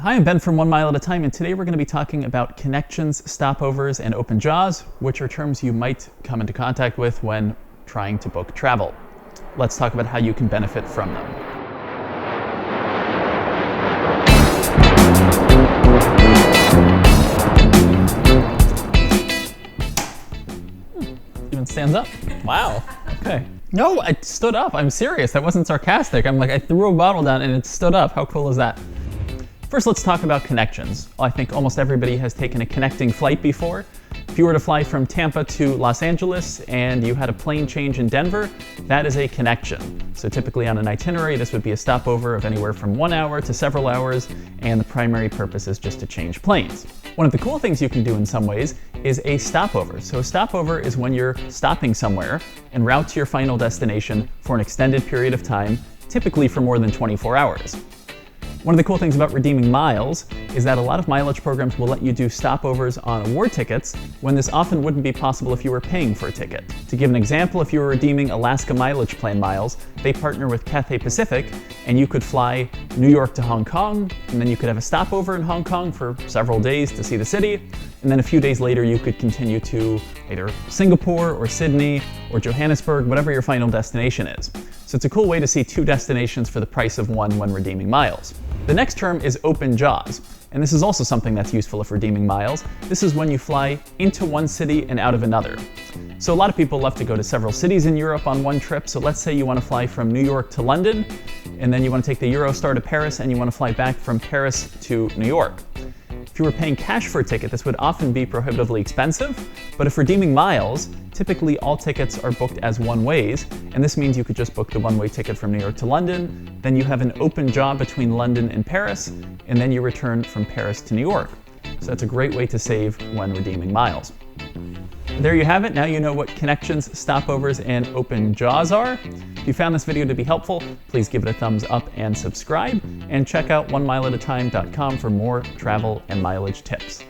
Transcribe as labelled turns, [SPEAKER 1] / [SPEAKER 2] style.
[SPEAKER 1] Hi, I'm Ben from 1 Mile at a Time, and today we're going to be talking about connections, stopovers, and open jaws, which are terms you might come into contact with when trying to book travel. Let's talk about how you can benefit from them. Even stands up. Wow. Okay. No, I stood up. I'm serious. That wasn't sarcastic. I threw a bottle down and it stood up. How cool is that? First, let's talk about connections. I think almost everybody has taken a connecting flight before. If you were to fly from Tampa to Los Angeles and you had a plane change in Denver, that is a connection. So typically on an itinerary, this would be a stopover of anywhere from 1 hour to several hours, and the primary purpose is just to change planes. One of the cool things you can do in some ways is a stopover. So a stopover is when you're stopping somewhere en route to your final destination for an extended period of time, typically for more than 24 hours. One of the cool things about redeeming miles is that a lot of mileage programs will let you do stopovers on award tickets when this often wouldn't be possible if you were paying for a ticket. To give an example, if you were redeeming Alaska Mileage Plan miles, they partner with Cathay Pacific, and you could fly New York to Hong Kong, and then you could have a stopover in Hong Kong for several days to see the city, and then a few days later you could continue to either Singapore or Sydney or Johannesburg, whatever your final destination is. So it's a cool way to see two destinations for the price of one when redeeming miles. The next term is open jaws, and this is also something that's useful if redeeming miles. This is when you fly into one city and out of another. So a lot of people love to go to several cities in Europe on one trip. So let's say you want to fly from New York to London, and then you want to take the Eurostar to Paris, and you want to fly back from Paris to New York. If you were paying cash for a ticket, this would often be prohibitively expensive, but if redeeming miles, typically all tickets are booked as one-ways, and this means you could just book the one-way ticket from New York to London, then you have an open jaw between London and Paris, and then you return from Paris to New York. So that's a great way to save when redeeming miles. There you have it. Now you know what connections, stopovers, and open jaws are. If you found this video to be helpful, please give it a thumbs up and subscribe, and check out 1mileatatime.com for more travel and mileage tips.